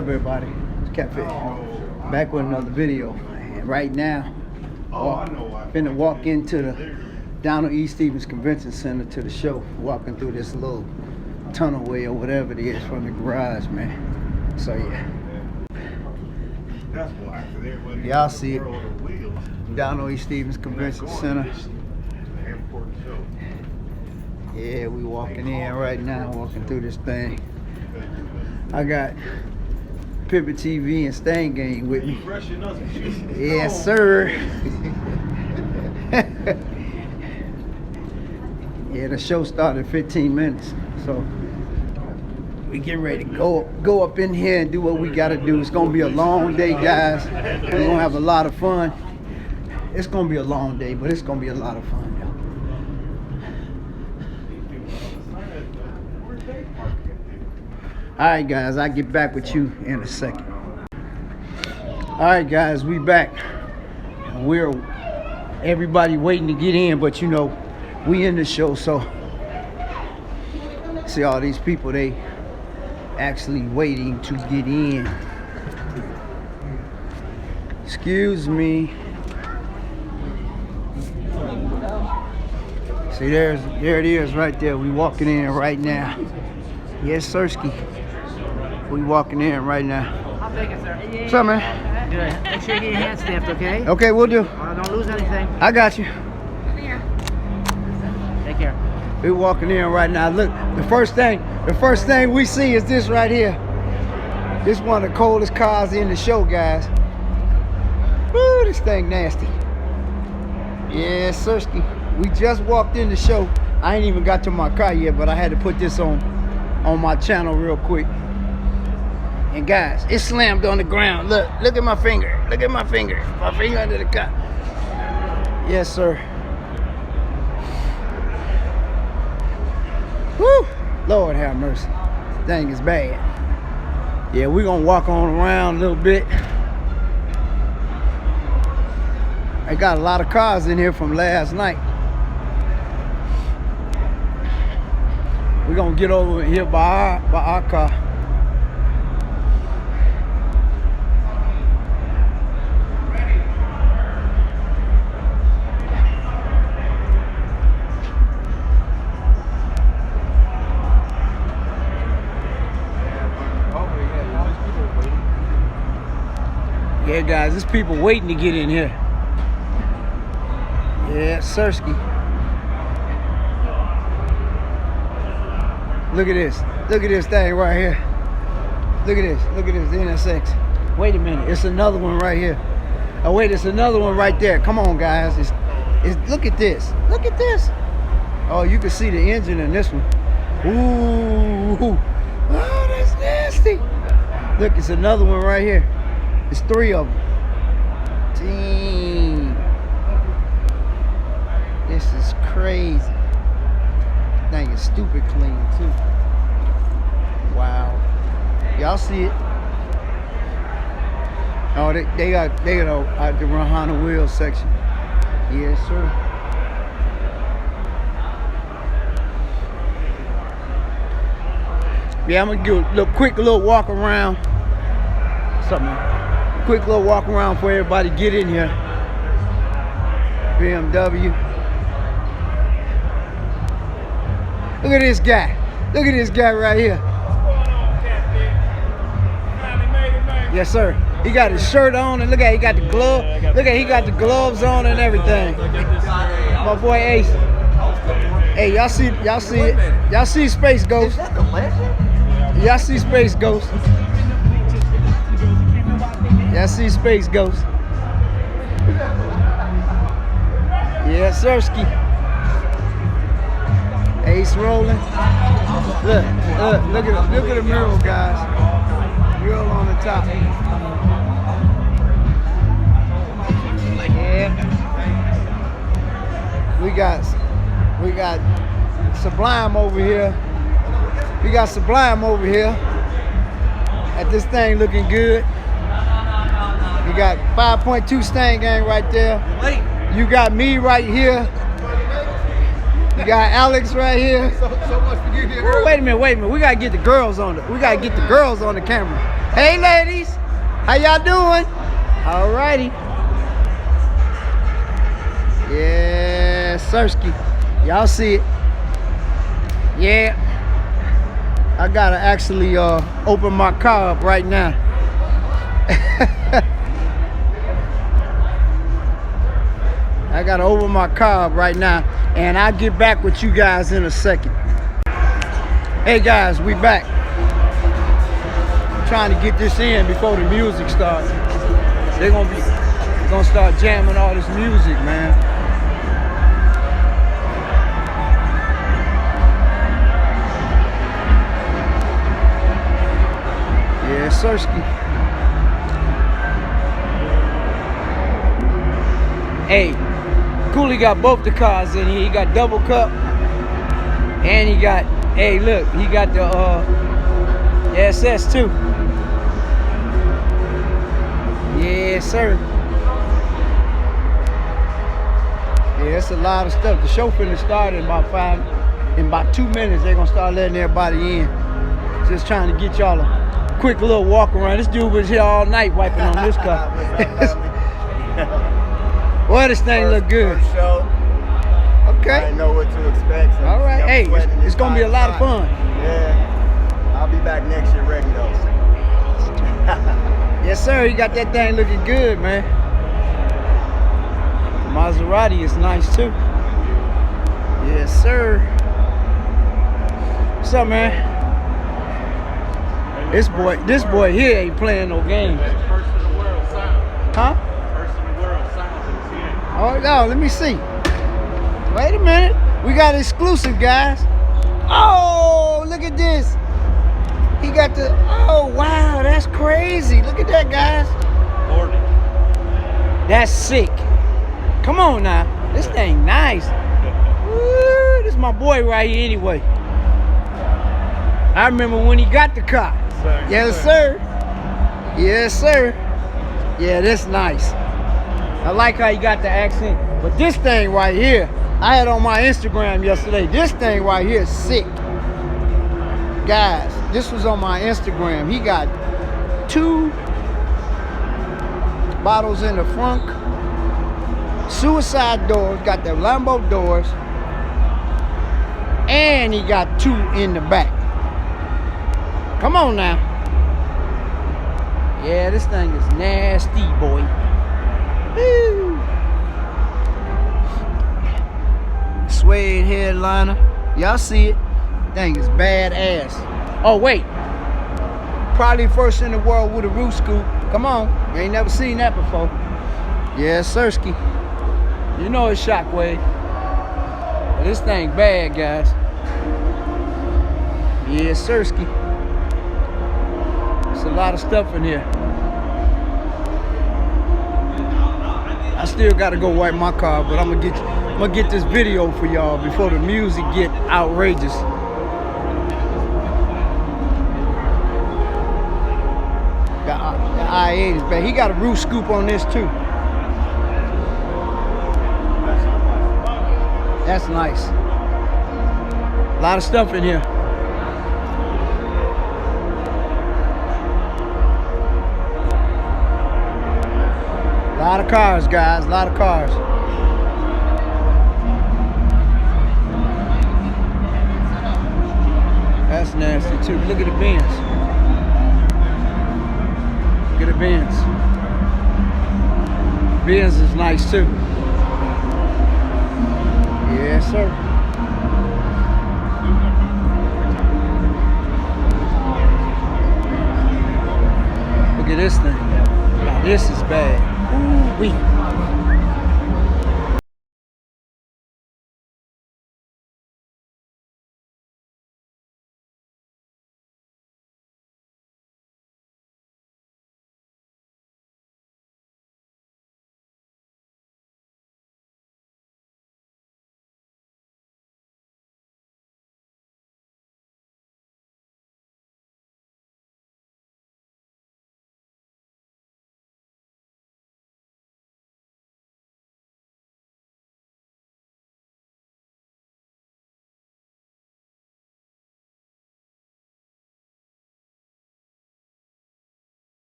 up, everybody? It's Catfish. Back with another video. And right now, finna walk into the down East Stevens Convention Center to the show. Walking through this little tunnelway or whatever it is from the garage, man. So yeah. Y'all see it. Down East Stevens Convention Center. Yeah, we walking in right now, walking through this thing. I got PIMPINTV and Stain Game with me. Yes, sir. Yeah, the show started in 15 minutes, so we getting ready to go up in here and do what we gotta do. It's gonna be a long day, guys. We're gonna have a lot of fun. It's gonna be a long day, but it's gonna be a lot of fun, yo. Alright guys, I'll get back with you in a second. Alright guys, we back. We're everybody waiting to get in, but you know, we in the show, so see all these people, they actually waiting to get in. Excuse me. See, there it is right there. We walking in right now. Yes, Sirski. We walking in right now. I'll take it, sir. What's up, man? Good. Make sure you get your hands stamped, okay? Okay, we'll do. Don't lose anything. I got you. Take care. We're walking in right now. Look, the first thing we see is this right here. This is one of the coldest cars in the show, guys. Woo, this thing nasty. Yeah, Sirski. We just walked in the show. I ain't even got to my car yet, but I had to put this on my channel real quick. And guys, it slammed on the ground. Look at my finger. Look at my finger. My finger under the car. Yes, sir. Woo! Lord have mercy. Thing is bad. Yeah, we're gonna walk on around a little bit. I got a lot of cars in here from last night. We're gonna get over here by our car. Yeah, guys, there's people waiting to get in here. Yeah, Sirski. Look at this. Look at this thing right here. Look at this. Look at this, the NSX. Wait a minute. It's another one right here. Oh, wait, it's another one right there. Come on, guys. It's look at this. Look at this. Oh, you can see the engine in this one. Ooh. Oh, that's nasty. Look, it's another one right here. It's 3 of them. Dang. This is crazy. Thing is stupid clean too. Wow. Y'all see it? Oh, they got the Rahana wheel section. Yes, sir. Yeah, I'm gonna do a quick little walk around. Something. Quick little walk around for everybody get in here. BMW. Look at this guy. Look at this guy right here. Yes, sir. He got his shirt on and look at he got the glove. Look at he got the gloves on and everything. My boy Ace. Hey, y'all see it? Y'all see Space Ghost? Y'all see Space Ghost? Y'all see Space Ghost? Yeah, Sirski. Ace rolling. Look at the mural, guys. Mural on the top. Yeah. We got Sublime over here. We got Sublime over here. At this thing looking good. You got 5.2 Stain Gang right there. You got me right here. You got Alex right here. So much for getting here. Wait a minute. We gotta get the girls on the camera. Hey, ladies. How y'all doing? All righty. Yeah, Sirski. Y'all see it. Yeah. I gotta actually open my car up right now. I gotta open my car up right now, and I'll get back with you guys in a second. Hey guys, we back. I'm trying to get this in before the music starts. They're gonna start jamming all this music, man. Yeah, Sirski. Hey, Cooley got both the cars in here. He got double cup, and he got, hey, look, he got the SS too. Yes, sir. Yeah, it's a lot of stuff. The show finna start in about 2 minutes. They're gonna start letting everybody in. Just trying to get y'all a quick little walk around. This dude was here all night wiping on this car. Boy, this thing look good. First show. Okay. I didn't know what to expect. So All right. Hey, it's gonna be a lot of fun. Yeah. I'll be back next year ready though. Yes, sir. You got that thing looking good, man. The Maserati is nice too. Yes, sir. What's up, man? This boy here ain't playing no games. First in the world sound. Huh? First in the world sounds is here. Oh no, let me see. Wait a minute. We got exclusive, guys. Oh, look at this. He got the, oh wow, that's crazy. Look at that, guys. Lordy. That's sick. Come on now. This thing nice. Woo, this is my boy right here anyway. I remember when he got the car. Yes, sir. Yes, sir. Yeah, that's nice. I like how you got the accent. But this thing right here, I had on my Instagram yesterday. This thing right here is sick. Guys, this was on my Instagram. He got 2 bottles in the front, suicide doors, got the Lambo doors, and he got 2 in the back. Come on now. Yeah, this thing is nasty, boy. Woo. Suede headliner. Y'all see it? Thing is badass. Oh, wait. Probably first in the world with a roof scoop. Come on. You ain't never seen that before. Yeah, Sirski. You know it's Shockwave. But this thing bad, guys. Yeah, Sirski. There's a lot of stuff in here. I still gotta go wipe my car, but I'm gonna get this video for y'all before the music get outrageous. The I-8 is bad. He got a roof scoop on this too. That's nice. A lot of stuff in here. A lot of cars, guys, a lot of cars. That's nasty too. Look at the Benz. Look at the Benz. Benz is nice too. Yes, sir. Look at this thing. Now this is bad. Ooh-wee.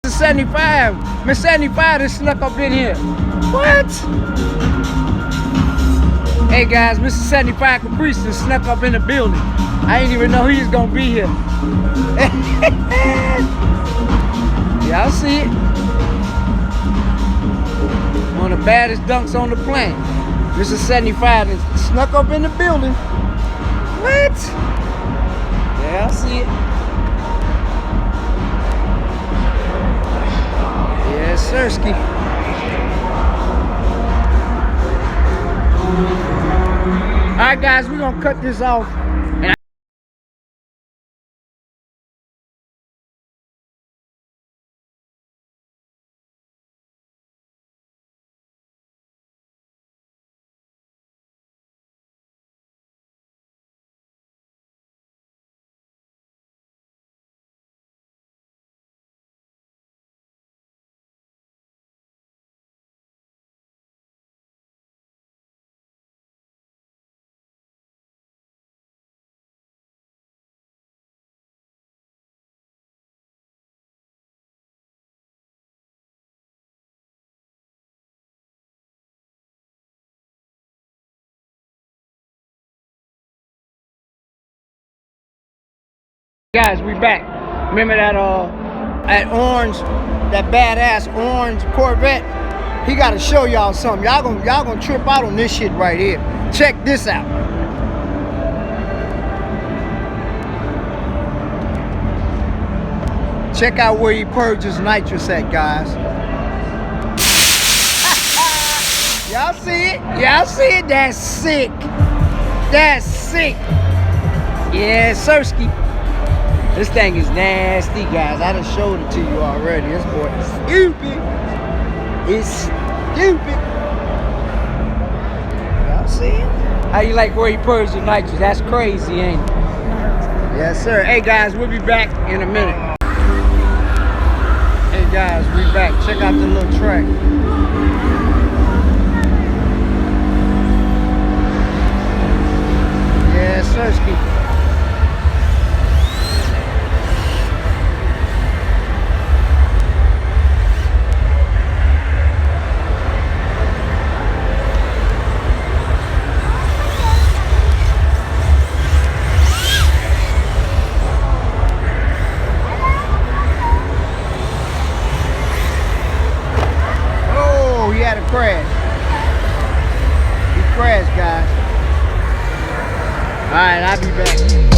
75. Miss 75 just snuck up in here. What? Hey guys, Mr. 75 Caprice just snuck up in the building. I didn't even know he was gonna be here. Y'all see it? One of the baddest dunks on the planet. Mr. 75 just snuck up in the building. What? Yeah, I see it. Yes, sirski. All right, guys, we're gonna cut this off. Guys, we back. Remember that that orange, that badass orange Corvette? He gotta show y'all something. Y'all gonna trip out on this shit right here. Check this out. Check out where he purges nitrous at, guys. Y'all see it? Y'all see it? That's sick. That's sick. Yeah, Sirski. This thing is nasty, guys. I done showed it to you already. This boy is stupid. It's stupid. Y'all see it? How you like where he purges the nitrous? That's crazy, ain't it? Yes, sir. Hey, guys, we'll be back in a minute. Hey, guys, we back. Check out the little track. Yeah, Sirski. Crash. He crashed, guys. All right, I'll be back.